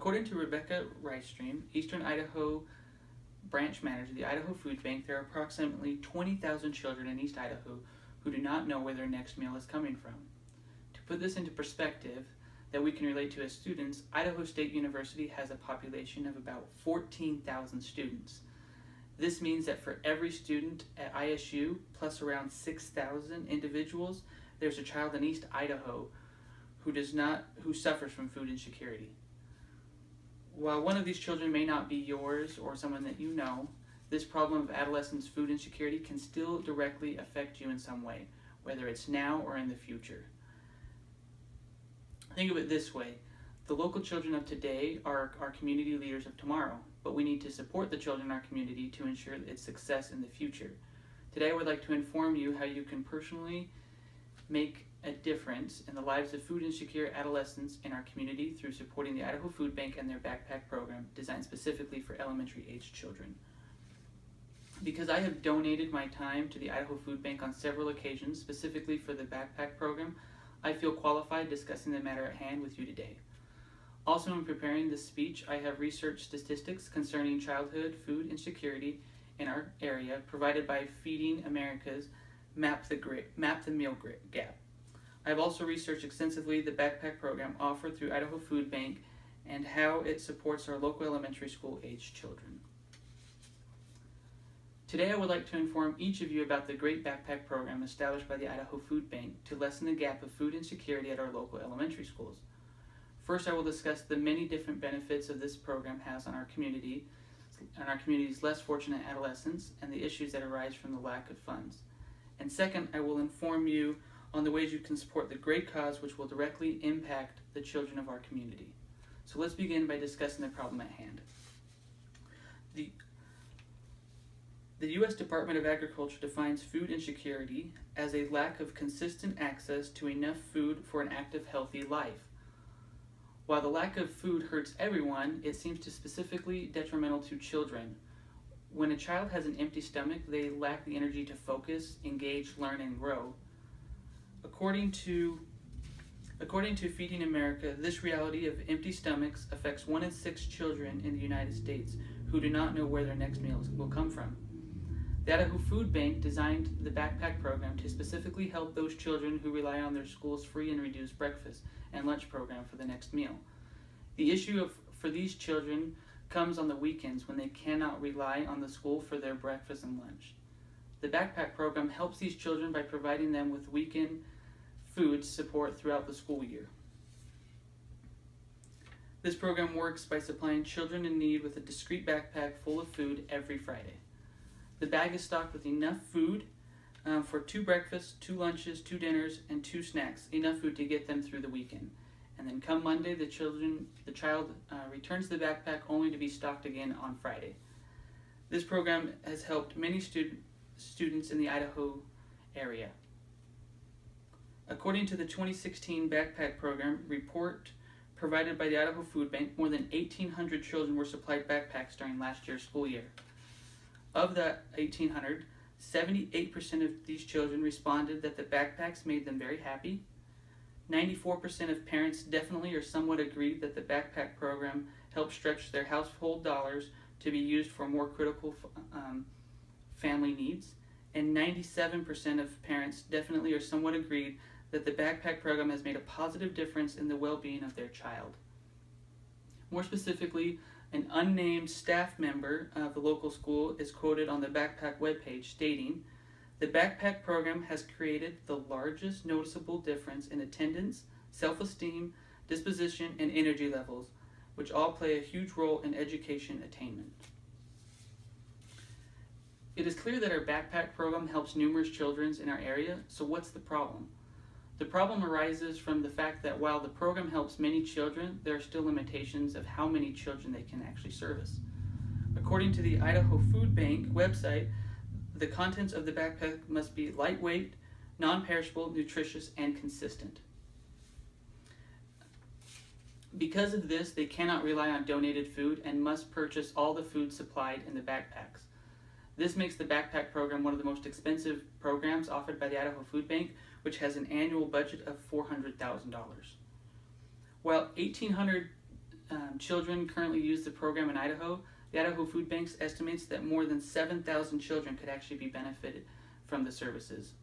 According to Rebecca Rystream, Eastern Idaho branch manager of the Idaho Food Bank, there are approximately 20,000 children in East Idaho who do not know where their next meal is coming from. To put this into perspective that we can relate to as students, Idaho State University has a population of about 14,000 students. This means that for every student at ISU, plus around 6,000 individuals, there's a child in East Idaho who suffers from food insecurity. While one of these children may not be yours or someone that you know, this problem of adolescents' food insecurity can still directly affect you in some way, whether it's now or in the future. Think of it this way: the local children of today are our community leaders of tomorrow, but we need to support the children in our community to ensure its success in the future. Today I would like to inform you how you can personally make a difference in the lives of food insecure adolescents in our community through supporting the Idaho Food Bank and their backpack program designed specifically for elementary age children. Because I have donated my time to the Idaho Food Bank on several occasions, specifically for the backpack program, I feel qualified discussing the matter at hand with you today. Also, in preparing this speech, I have researched statistics concerning childhood food insecurity in our area provided by Feeding America's Map the Meal Gap. I have also researched extensively the backpack program offered through Idaho Food Bank and how it supports our local elementary school age children. Today I would like to inform each of you about the great backpack program established by the Idaho Food Bank to lessen the gap of food insecurity at our local elementary schools. First, I will discuss the many different benefits of this program has on our community and our community's less fortunate adolescents and the issues that arise from the lack of funds. And second, I will inform you on the ways you can support the great cause which will directly impact the children of our community. So let's begin by discussing the problem at hand. The U.S. Department of Agriculture defines food insecurity as a lack of consistent access to enough food for an active, healthy life. While the lack of food hurts everyone, it seems to specifically detrimental to children. When a child has an empty stomach, they lack the energy to focus, engage, learn, and grow. According to Feeding America, this reality of empty stomachs affects 1 in 6 children in the United States who do not know where their next meals will come from. The Idaho Food Bank designed the backpack program to specifically help those children who rely on their school's free and reduced breakfast and lunch program for the next meal. The issue for these children comes on the weekends when they cannot rely on the school for their breakfast and lunch. The backpack program helps these children by providing them with weekend food support throughout the school year. This program works by supplying children in need with a discrete backpack full of food every Friday. The bag is stocked with enough food for 2 breakfasts, 2 lunches, 2 dinners, and 2 snacks, enough food to get them through the weekend. And then come Monday, the child returns the backpack only to be stocked again on Friday. This program has helped many students in the Idaho area. According to the 2016 Backpack Program report provided by the Idaho Food Bank, more than 1,800 children were supplied backpacks during last year's school year. Of that 1,800, 78% of these children responded that the backpacks made them very happy. 94% of parents definitely or somewhat agreed that the backpack program helped stretch their household dollars to be used for more critical family needs. And 97% of parents definitely or somewhat agreed that the backpack program has made a positive difference in the well-being of their child. More specifically, an unnamed staff member of the local school is quoted on the backpack webpage stating, "The backpack program has created the largest noticeable difference in attendance, self-esteem, disposition, and energy levels, which all play a huge role in education attainment." It is clear that our backpack program helps numerous children in our area, so what's the problem? The problem arises from the fact that while the program helps many children, there are still limitations of how many children they can actually service. According to the Idaho Food Bank website, the contents of the backpack must be lightweight, non-perishable, nutritious, and consistent. Because of this, they cannot rely on donated food and must purchase all the food supplied in the backpacks. This makes the backpack program one of the most expensive programs offered by the Idaho Food Bank, which has an annual budget of $400,000. While 1,800 children currently use the program in Idaho, the Idaho Food Banks estimates that more than 7,000 children could actually be benefited from the services.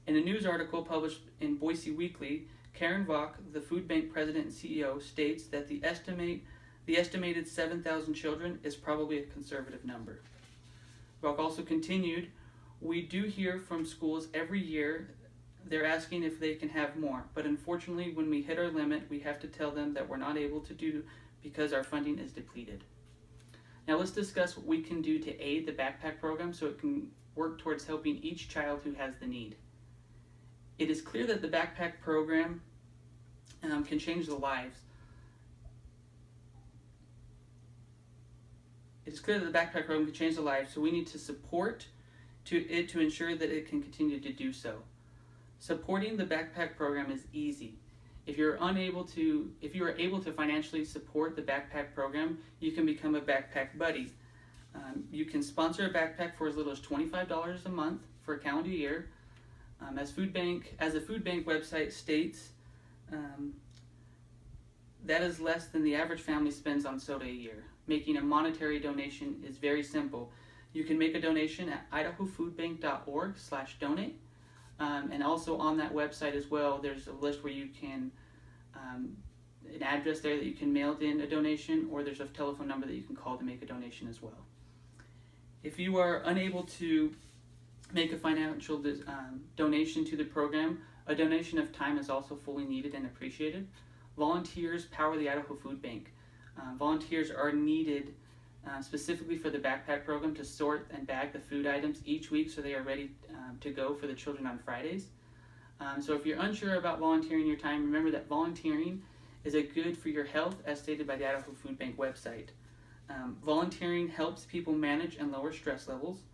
In a news article published in Boise Weekly, Karen Vaughn, the food bank president and CEO, states that the estimated 7,000 children is probably a conservative number. Vaughn also continued, "We do hear from schools every year they're asking if they can have more, but unfortunately when we hit our limit, we have to tell them that we're not able to do because our funding is depleted." Now let's discuss what we can do to aid the backpack program so it can work towards helping each child who has the need. It is clear that the backpack program can change the lives. It is clear that the backpack program can change the lives, so we need to support it to ensure that it can continue to do so. Supporting the backpack program is easy. If you are able to financially support the backpack program, you can become a backpack buddy. You can sponsor a backpack for as little as $25 a month for a calendar year. As the food bank website states, that is less than the average family spends on soda a year. Making a monetary donation is very simple. You can make a donation at idahofoodbank.org/donate. And also on that website as well, there's a list where you can, an address there that you can mail in a donation, or there's a telephone number that you can call to make a donation as well. If you are unable to make a financial donation to the program, a donation of time is also fully needed and appreciated. Volunteers power the Idaho Food Bank. Volunteers are needed specifically for the backpack program to sort and bag the food items each week so they are ready to go for the children on Fridays. So if you're unsure about volunteering your time, remember that volunteering is good for your health as stated by the Idaho Food Bank website. Volunteering helps people manage and lower stress levels.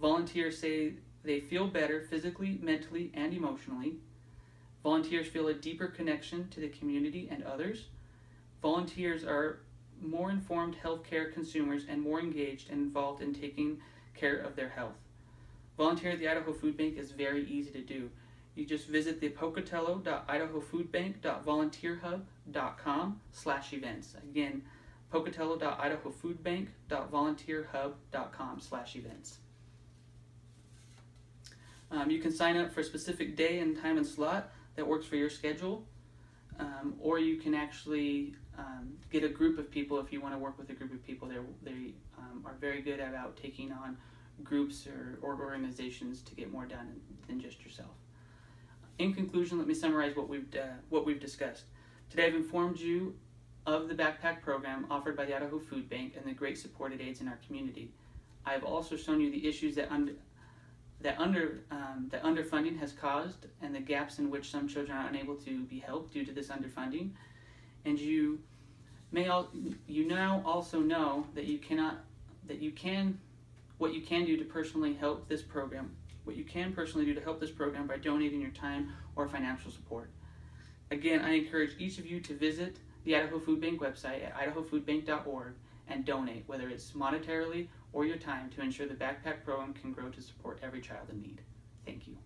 Volunteers say they feel better physically, mentally, and emotionally. Volunteers feel a deeper connection to the community and others. Volunteers are more informed healthcare consumers and more engaged and involved in taking care of their health. Volunteering at the Idaho Food Bank is very easy to do. You just visit the pocatello.idahofoodbank.volunteerhub.com/events. Again, pocatello.idahofoodbank.volunteerhub.com/events. You can sign up for a specific day and time and slot that works for your schedule, or you can actually get a group of people if you want to work with a group of people. They are very good about taking on groups or organizations to get more done than just yourself. In conclusion, let me summarize what we've discussed. Today I've informed you of the backpack program offered by the Idaho Food Bank and the great support it aids in our community. I have also shown you the issues that underfunding has caused and the gaps in which some children are unable to be helped due to this underfunding. And you now also know that what you can do to personally help this program. What you can personally do to help this program by donating your time or financial support. Again, I encourage each of you to visit the Idaho Food Bank website at idahofoodbank.org and donate, whether it's monetarily or your time, to ensure the backpack program can grow to support every child in need. Thank you.